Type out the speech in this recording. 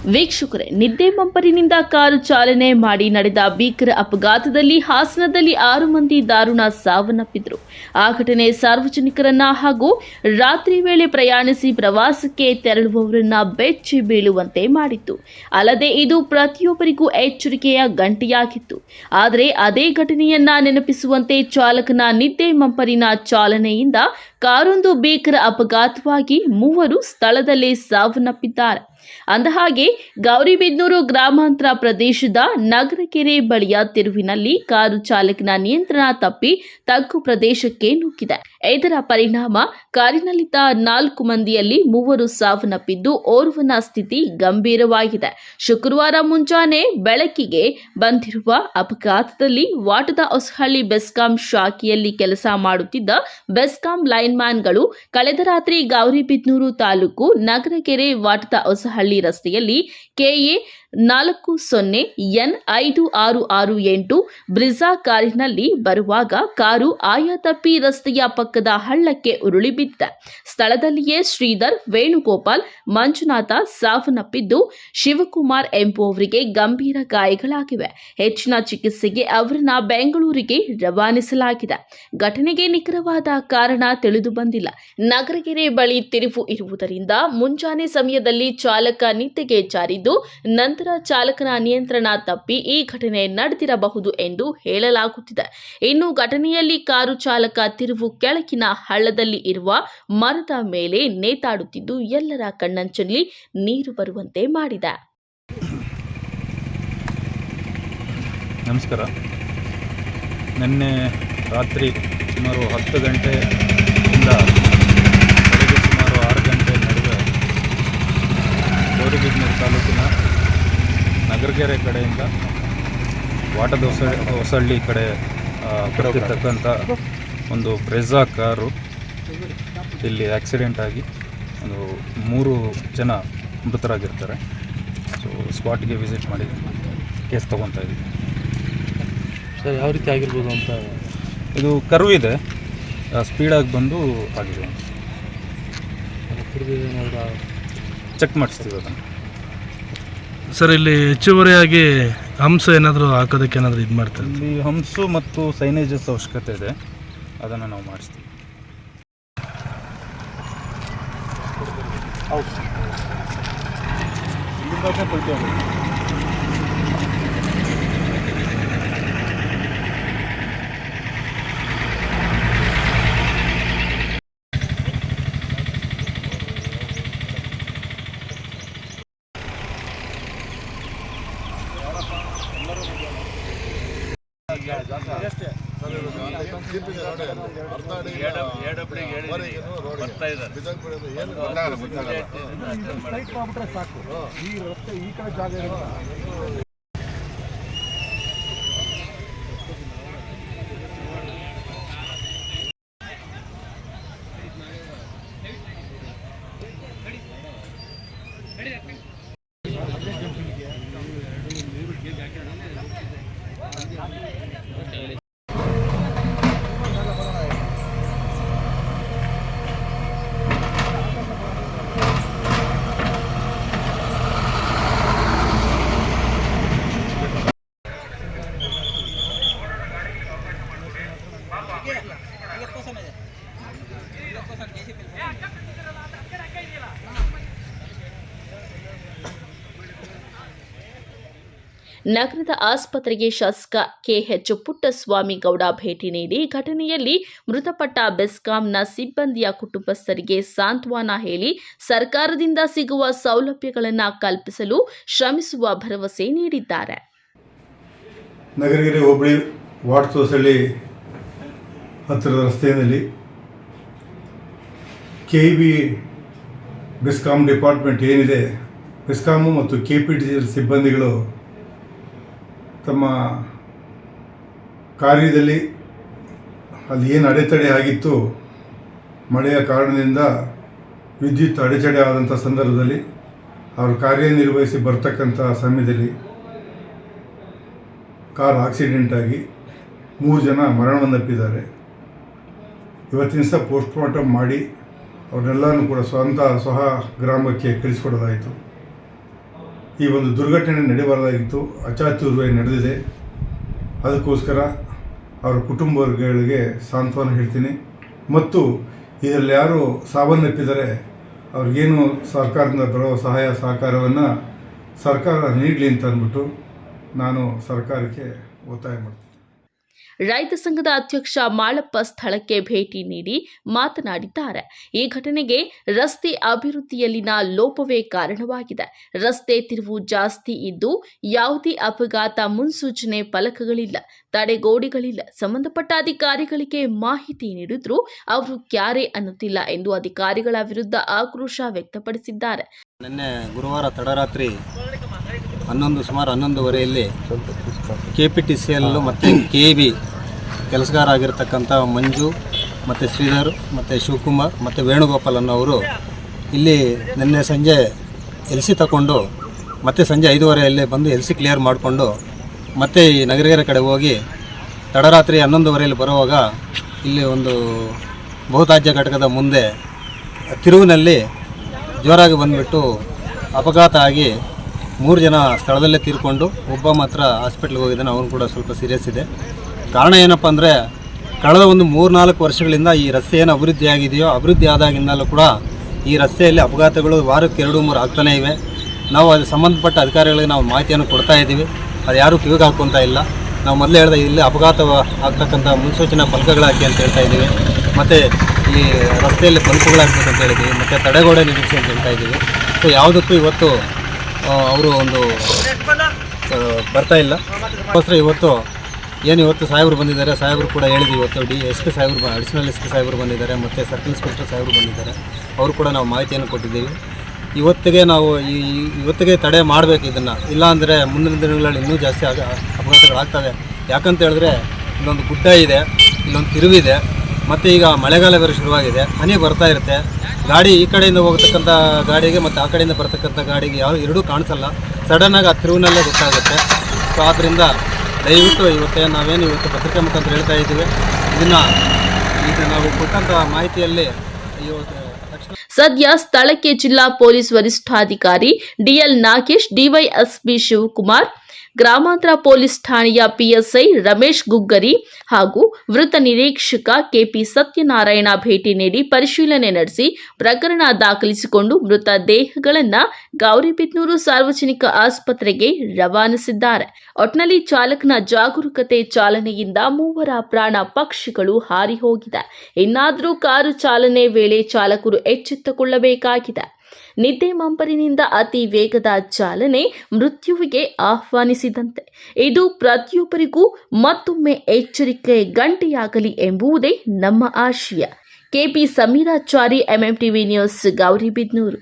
ವೀಕ್ಷಕರೇ, ನಿದ್ದೆ ಮಂಪರಿನಿಂದ ಕಾರು ಚಾಲನೆ ಮಾಡಿ ನಡೆದ ಭೀಕರ ಅಪಘಾತದಲ್ಲಿ ಹಾಸನದಲ್ಲಿ 6 ಮಂದಿ ದಾರುಣ ಸಾವನ್ನಪ್ಪಿದ್ರು. ಆ ಘಟನೆ ಸಾರ್ವಜನಿಕರನ್ನ ಹಾಗೂ ರಾತ್ರಿ ವೇಳೆ ಪ್ರಯಾಣಿಸಿ ಪ್ರವಾಸಕ್ಕೆ ತೆರಳುವವರನ್ನ ಬೆಚ್ಚಿ ಬೀಳುವಂತೆ ಮಾಡಿತ್ತು. ಅಲ್ಲದೆ ಇದು ಪ್ರತಿಯೊಬ್ಬರಿಗೂ ಎಚ್ಚರಿಕೆಯ ಗಂಟೆಯಾಗಿತ್ತು. ಆದರೆ ಅದೇ ಘಟನೆಯನ್ನ ನೆನಪಿಸುವಂತೆ ಚಾಲಕನ ನಿದ್ದೆ ಮಂಪರಿನ ಚಾಲನೆಯಿಂದ ಕಾರೊಂದು ಭೀಕರ ಅಪಘಾತವಾಗಿ 3 ಸ್ಥಳದಲ್ಲೇ ಸಾವನ್ನಪ್ಪಿದ್ದಾರೆ. ಅಂದಹಾಗೆ ಗೌರಿಬಿದನೂರು ಗ್ರಾಮಾಂತರ ಪ್ರದೇಶದ ನಗರಕೆರೆ ಬಳಿಯ ತಿರುವಿನಲ್ಲಿ ಕಾರು ಚಾಲಕನ ನಿಯಂತ್ರಣ ತಪ್ಪಿ ತಗ್ಗು ಪ್ರದೇಶಕ್ಕೆ ನುಗ್ಗಿದೆ. ಇದರ ಪರಿಣಾಮ ಕಾರಿನಲ್ಲಿದ್ದ 4 ಮಂದಿಯಲ್ಲಿ 3 ಸಾವನ್ನಪ್ಪಿದ್ದು, ಓರ್ವನ ಸ್ಥಿತಿ ಗಂಭೀರವಾಗಿದೆ. ಶುಕ್ರವಾರ ಮುಂಜಾನೆ ಬೆಳಕಿಗೆ ಬಂದಿರುವ ಅಪಘಾತದಲ್ಲಿ ವಾಟದ ಹೊಸಹಳ್ಳಿ ಬೆಸ್ಕಾಂ ಶಾಖೆಯಲ್ಲಿ ಕೆಲಸ ಮಾಡುತ್ತಿದ್ದ ಬೆಸ್ಕಾಂ ಲೈನ್ಮ್ಯಾನ್ಗಳು ಕಳೆದ ರಾತ್ರಿ ಗೌರಿಬಿದನೂರು ತಾಲೂಕು ನಗರಕೆರೆ ವಾಟದ ಹೊಸಹಳ್ಳಿ ರಸ್ತೆಯಲ್ಲಿ ಕೆಎ 40N5668 ಬ್ರಿಜಾ ಕಾರಿನಲ್ಲಿ ಬರುವಾಗ ಕಾರು ಆಯ ತಪ್ಪಿ ರಸ್ತೆಯ ಪಕ್ಕದ ಹಳ್ಳಕ್ಕೆ ಉರುಳಿ ಬಿದ್ದಿದೆ. ಸ್ಥಳದಲ್ಲಿಯೇ ಶ್ರೀಧರ್, ವೇಣುಗೋಪಾಲ್, ಮಂಜುನಾಥ ಸಾವನ್ನಪ್ಪಿದ್ದು, ಶಿವಕುಮಾರ್ ಎಂಬುವವರಿಗೆ ಗಂಭೀರ ಗಾಯಗಳಾಗಿವೆ. ಹೆಚ್ಚಿನ ಚಿಕಿತ್ಸೆಗೆ ಅವರನ್ನ ಬೆಂಗಳೂರಿಗೆ ರವಾನಿಸಲಾಗಿದೆ. ಘಟನೆಗೆ ನಿಖರವಾದ ಕಾರಣ ತಿಳಿದು ಬಂದಿಲ್ಲ. ನಗರಕೆರೆ ಬಳಿ ತಿರುವು ಇರುವುದರಿಂದ ಮುಂಜಾನೆ ಸಮಯದಲ್ಲಿ ಚಾಲಕ ನಿದ್ದೆಗೆ ಜಾರಿದ್ದು, ನಂತರ ಚಾಲಕನ ನಿಯಂತ್ರಣ ತಪ್ಪಿ ಈ ಘಟನೆ ನಡೆದಿರಬಹುದು ಎಂದು ಹೇಳಲಾಗುತ್ತಿದೆ. ಇನ್ನು ಘಟನೆಯಲ್ಲಿ ಕಾರು ಚಾಲಕ ತಿರುವು ಕೆಳಗಿನ ಹಳ್ಳದಲ್ಲಿ ಇರುವ ಮರದ ಮೇಲೆ ನೇತಾಡುತ್ತಿದ್ದು ಎಲ್ಲರ ಕಣ್ಣಂಚಲ್ಲಿ ನೀರು ಬರುವಂತೆ ಮಾಡಿದೆ. ನಮಸ್ಕಾರ. ನಿನ್ನೆ ರಾತ್ರಿ ಸುಮಾರು 10 ಗಂಟೆಯಿಂದ ಬೆಳಗ್ಗೆ ಸುಮಾರು 6 ಗಂಟೆ ನಡುವೆ ಗೌರಿಬಿದನೂರು ತಾಲೂಕಿನ ನಗರಕೆರೆ ಕಡೆಯಿಂದ ವಾಟದ ಹೊಸಹಳ್ಳಿ ಕಡೆ ಬರ್ತಿರ್ತಕ್ಕಂಥ ಒಂದು ಬ್ರೆಜಾ ಕಾರು ಇಲ್ಲಿ ಆಕ್ಸಿಡೆಂಟ್ ಆಗಿ ಒಂದು 3 ಜನ ಮೃತರಾಗಿರ್ತಾರೆ. ಸೊ ಸ್ಪಾಟ್ಗೆ ವಿಸಿಟ್ ಮಾಡಿ ಕೇಸ್ ತೊಗೊತಾ ಇದ್ದೀವಿ. ಸರ್, ಯಾವ ರೀತಿ ಆಗಿರ್ಬೋದು ಅಂತ? ಇದು ಕರ್ವ್ ಇದೆ, ಸ್ಪೀಡಾಗಿ ಬಂದು ಆಗಿದೆ. ಚೆಕ್ ಮಾಡಿಸ್ತೀವಿ ಅದನ್ನು. ಸರ್, ಇಲ್ಲಿ ಹೆಚ್ಚುವರಿಯಾಗಿ ಹಂಸ ಏನಾದರೂ ಹಾಕೋದಕ್ಕೆ ಏನಾದರೂ ಇದು ಮಾಡ್ತಾರೆ? ಇಲ್ಲಿ ಹಂಸು ಮತ್ತು ಸೈನೇಜಸ್ ಅವಶ್ಯಕತೆ ಇದೆ, ಅದನ್ನು ನಾವು ಮಾಡಿಸ್ತೀವಿ. ನಗರದ ಆಸ್ಪತ್ರೆಗೆ ಶಾಸಕ ಕೆಎಚ್ ಪುಟ್ಟಸ್ವಾಮಿ ಗೌಡ ಭೇಟಿ ನೀಡಿ ಘಟನೆಯಲ್ಲಿ ಮೃತಪಟ್ಟ ಬೆಸ್ಕಾಂನ ಸಿಬ್ಬಂದಿಯ ಕುಟುಂಬಸ್ಥರಿಗೆ ಸಾಂತ್ವನ ಹೇಳಿ ಸರ್ಕಾರದಿಂದ ಸಿಗುವ ಸೌಲಭ್ಯಗಳನ್ನು ಕಲ್ಪಿಸಲು ಶ್ರಮಿಸುವ ಭರವಸೆ ನೀಡಿದ್ದಾರೆ. ನಗರಕೆರೆ ಹೋಬಳಿ ವಾಟದ ಹೊಸಹಳ್ಳಿ ಹತ್ತಿರದ ರಸ್ತೆಯಲ್ಲಿ ಕೆಇಬಿ ಬೆಸ್ಕಾಂ ಡಿಪಾರ್ಟ್ಮೆಂಟ್ ಏನಿದೆ, ಬೆಸ್ಕಾಮು ಮತ್ತು KPTCL ಸಿಬ್ಬಂದಿಗಳು ತಮ್ಮ ಕಾರ್ಯದಲ್ಲಿ ಅಲ್ಲಿ ಏನು ಅಡೆತಡೆ ಆಗಿತ್ತು, ಮಳೆಯ ಕಾರಣದಿಂದ ವಿದ್ಯುತ್ ಅಡೆತಡೆ ಆದಂಥ ಸಂದರ್ಭದಲ್ಲಿ ಅವರು ಕಾರ್ಯನಿರ್ವಹಿಸಿ ಬರ್ತಕ್ಕಂಥ ಸಮಯದಲ್ಲಿ ಕಾರ್ ಆಕ್ಸಿಡೆಂಟ್ ಆಗಿ 3 ಜನ ಮರಣವನ್ನಪ್ಪಿದ್ದಾರೆ. ಇವತ್ತಿನ ಸಹ ಪೋಸ್ಟ್ಮಾರ್ಟಮ್ ಮಾಡಿ ಅವ್ರನ್ನೆಲ್ಲನೂ ಕೂಡ ಸ್ವಗ್ರಾಮಕ್ಕೆ ಕಳಿಸ್ಕೊಡೋದಾಯಿತು. ಈ ಒಂದು ದುರ್ಘಟನೆ ನಡೆಯಬಾರ್ದಾಗಿತ್ತು, ಅಚಾತುರ್ಯವಾಗಿ ನಡೆದಿದೆ. ಅದಕ್ಕೋಸ್ಕರ ಅವರ ಕುಟುಂಬ ವರ್ಗಗಳಿಗೆ ಸಾಂತ್ವನ ಹೇಳ್ತೀನಿ. ಮತ್ತು ಇದರಲ್ಲಿ ಯಾರು ಸಾವನ್ನಪ್ಪಿದರೆ ಅವ್ರಿಗೇನು ಸರ್ಕಾರದಿಂದ ಬರೋ ಸಹಾಯ ಸಹಕಾರವನ್ನು ಸರ್ಕಾರ ನೀಡಲಿ ಅಂತ ಅಂದ್ಬಿಟ್ಟು ನಾನು ಸರ್ಕಾರಕ್ಕೆ ಒತ್ತಾಯ ಮಾಡ್ತೀನಿ. ರೈತ ಸಂಘದ ಅಧ್ಯಕ್ಷ ಮಾಳಪ್ಪ ಸ್ಥಳಕ್ಕೆ ಭೇಟಿ ನೀಡಿ ಮಾತನಾಡಿದ್ದಾರೆ. ಈ ಘಟನೆಗೆ ರಸ್ತೆ ಅಭಿವೃದ್ಧಿಯಲ್ಲಿನ ಲೋಪವೇ ಕಾರಣವಾಗಿದೆ. ರಸ್ತೆ ತಿರುವು ಜಾಸ್ತಿ ಇದ್ದು ಯಾವುದೇ ಅಪಘಾತ ಮುನ್ಸೂಚನೆ ಫಲಕಗಳಿಲ್ಲ, ತಡೆಗೋಡೆಗಳಿಲ್ಲ. ಸಂಬಂಧಪಟ್ಟ ಅಧಿಕಾರಿಗಳಿಗೆ ಮಾಹಿತಿ ನೀಡಿದ್ರೂ ಅವರು ಕ್ಯಾರೆ ಅನ್ನುತ್ತಿಲ್ಲ ಎಂದು ಅಧಿಕಾರಿಗಳ ವಿರುದ್ಧ ಆಕ್ರೋಶ ವ್ಯಕ್ತಪಡಿಸಿದ್ದಾರೆ. ನಿನ್ನೆ ಗುರುವಾರ ತಡರಾತ್ರಿ ಸುಮಾರು 11:30 KPTCL ಮತ್ತು KB ಕೆಲಸಗಾರ ಆಗಿರ್ತಕ್ಕಂಥ ಮಂಜು ಮತ್ತು ಶ್ರೀಧರ್ ಮತ್ತು ಶಿವಕುಮಾರ್ ಮತ್ತು ವೇಣುಗೋಪಾಲ್ ಅನ್ನೋರು ಇಲ್ಲಿ ನಿನ್ನೆ ಸಂಜೆ LC ತಗೊಂಡು ಮತ್ತೆ ಸಂಜೆ 5:30 ಬಂದು LC ಕ್ಲಿಯರ್ ಮಾಡಿಕೊಂಡು ಮತ್ತೆ ಈ ನಗರಗೆರೆ ಕಡೆ ಹೋಗಿ ತಡರಾತ್ರಿ 11:30 ಬರುವಾಗ ಇಲ್ಲಿ ಒಂದು ಬಹುತ್ಯಾಜ್ಯ ಘಟಕದ ಮುಂದೆ ತಿರುವಿನಲ್ಲಿ ಜೋರಾಗಿ ಬಂದುಬಿಟ್ಟು ಅಪಘಾತ ಆಗಿ 3 ಜನ ಸ್ಥಳದಲ್ಲೇ ತೀರ್ಕೊಂಡು ಒಬ್ಬ ಮಾತ್ರ ಹಾಸ್ಪಿಟ್ಲಿಗೆ ಹೋಗಿದ್ದಾನೆ. ಅವನು ಕೂಡ ಸ್ವಲ್ಪ ಸೀರಿಯಸ್ ಇದೆ. ಕಾರಣ ಏನಪ್ಪ ಅಂದರೆ ಕಳೆದ ಒಂದು 3-4 ವರ್ಷಗಳಿಂದ ಈ ರಸ್ತೆ ಏನು ಅಭಿವೃದ್ಧಿ ಆಗಿದೆಯೋ ಅಭಿವೃದ್ಧಿ ಆದಾಗಿಂದಲೂ ಕೂಡ ಈ ರಸ್ತೆಯಲ್ಲಿ ಅಪಘಾತಗಳು ವಾರಕ್ಕೆ 2-3 ಆಗ್ತಾನೇ ಇವೆ. ನಾವು ಅದು ಸಂಬಂಧಪಟ್ಟ ಅಧಿಕಾರಿಗಳಿಗೆ ನಾವು ಮಾಹಿತಿಯನ್ನು ಕೊಡ್ತಾ ಇದ್ದೀವಿ. ಅದು ಯಾರೂ ಕಿವಿಗೆ ಹಾಕ್ಕೊತಾ ಇಲ್ಲ. ನಾವು ಮೊದಲೇ ಹೇಳಿದೆ ಇಲ್ಲಿ ಅಪಘಾತ ಆಗ್ತಕ್ಕಂಥ ಮುನ್ಸೂಚನಾ ಫಲಕಗಳಾಕಿ ಅಂತ ಹೇಳ್ತಾ ಇದ್ದೀವಿ. ಮತ್ತು ಈ ರಸ್ತೆಯಲ್ಲಿ ಬಲ್ಪುಗಳಾಗಬೇಕು ಅಂತ ಹೇಳಿದ್ದೀವಿ. ಮತ್ತು ತಡೆಗೋಡೆ ನಿರೀಕ್ಷೆ ಅಂತ ಹೇಳ್ತಾ ಇದ್ದೀವಿ. ಸೊ ಯಾವುದಕ್ಕೂ ಇವತ್ತು ಅವರು ಒಂದು ಬರ್ತಾ ಇಲ್ಲ. ಅದಕ್ಕೋಸ್ಕರ ಇವತ್ತು ಸಾಹೇಬರು ಬಂದಿದ್ದಾರೆ. ಸಾಹೇಬರು ಕೂಡ ಹೇಳಿದ್ವಿ ಇವತ್ತು SP ಸಾಹೇಬರು ಅಡಿಷನಲ್ SP ಸಾಹೇಬರು ಬಂದಿದ್ದಾರೆ ಮತ್ತು ಸರ್ಕಲ್ ಇನ್ಸ್ಪೆಕ್ಟರ್ ಸಾಹೇಬರು ಬಂದಿದ್ದಾರೆ. ಅವರು ಕೂಡ ನಾವು ಮಾಹಿತಿಯನ್ನು ಕೊಟ್ಟಿದ್ದೀವಿ. ಇವತ್ತಿಗೆ ತಡೆ ಮಾಡಬೇಕು ಇದನ್ನು, ಇಲ್ಲಾಂದರೆ ಮುಂದಿನ ದಿನಗಳಲ್ಲಿ ಇನ್ನೂ ಜಾಸ್ತಿ ಅಪಘಾತಗಳಾಗ್ತವೆ. ಯಾಕಂತ ಹೇಳಿದ್ರೆ ಇಲ್ಲೊಂದು ಗುಡ್ಡ ಇದೆ, ಇಲ್ಲೊಂದು ತಿರುವಿದೆ, ಮತ್ತು ಈಗ ಮಳೆಗಾಲ ಬೇರೆ ಶುರುವಾಗಿದೆ. ಹನಿ ಬರ್ತಾ ಇರುತ್ತೆ. ಗಾಡಿ ಈ ಕಡೆಯಿಂದ ಹೋಗ್ತಕ್ಕಂಥ ಗಾಡಿಗೆ ಮತ್ತು ಆ ಕಡೆಯಿಂದ ಬರ್ತಕ್ಕಂಥ ಗಾಡಿಗೆ ಎರಡೂ ಕಾಣಿಸಲ್ಲ. ಸಡನ್ನಾಗಿ ಆ ತಿರುವಿನಲ್ಲೇ ಗೊತ್ತಾಗುತ್ತೆ. ಸೊ ಆದ್ದರಿಂದ ದಯವಿಟ್ಟು ಇವತ್ತು ಪತ್ರಿಕೆ ಮುಖಾಂತರ ಹೇಳ್ತಾ ಇದ್ದೀವಿ. ಈಗ ನಾವು ಕೊಟ್ಟಂಥ ಮಾಹಿತಿಯಲ್ಲಿ ಸದ್ಯ ಸ್ಥಳಕ್ಕೆ ಜಿಲ್ಲಾ ಪೊಲೀಸ್ ವರಿಷ್ಠಾಧಿಕಾರಿ DL ನಾಗೇಶ್, DYSP ಶಿವಕುಮಾರ್, ಗ್ರಾಮಾಂತರ ಪೊಲೀಸ್ ಠಾಣೆಯ PSI ರಮೇಶ್ ಗುಗ್ಗರಿ ಹಾಗೂ ವೃತ್ತ ನಿರೀಕ್ಷಕ KP ಸತ್ಯನಾರಾಯಣ ಭೇಟಿ ನೀಡಿ ಪರಿಶೀಲನೆ ನಡೆಸಿ ಪ್ರಕರಣ ದಾಖಲಿಸಿಕೊಂಡು ಮೃತ ದೇಹಗಳನ್ನು ಗೌರಿಬಿದನೂರು ಸಾರ್ವಜನಿಕ ಆಸ್ಪತ್ರೆಗೆ ರವಾನಿಸಿದ್ದಾರೆ. ಒಟ್ನಲ್ಲಿ ಚಾಲಕನ ಜಾಗರೂಕತೆ ಚಾಲನೆಯಿಂದ 3 ಪ್ರಾಣ ಪಕ್ಷಿಗಳು ಹಾರಿ ಹೋಗಿದೆ. ಇನ್ನಾದರೂ ಕಾರು ಚಾಲನೆ ವೇಳೆ ಚಾಲಕರು ಎಚ್ಚೆತ್ತುಕೊಳ್ಳಬೇಕಾಗಿದೆ. ನಿದ್ದೆ ಮಂಪರಿನಿಂದ ಅತಿ ವೇಗದ ಚಾಲನೆ ಮೃತ್ಯುವಿಗೆ ಆಹ್ವಾನಿಸಿದಂತೆ. ಇದು ಪ್ರತಿಯೊಬ್ಬರಿಗೂ ಮತ್ತೊಮ್ಮೆ ಎಚ್ಚರಿಕೆ ಗಂಟೆಯಾಗಲಿ ಎಂಬುದೇ ನಮ್ಮ ಆಶಯ. KP Sameerachari, MMTV news, Gauribidanur.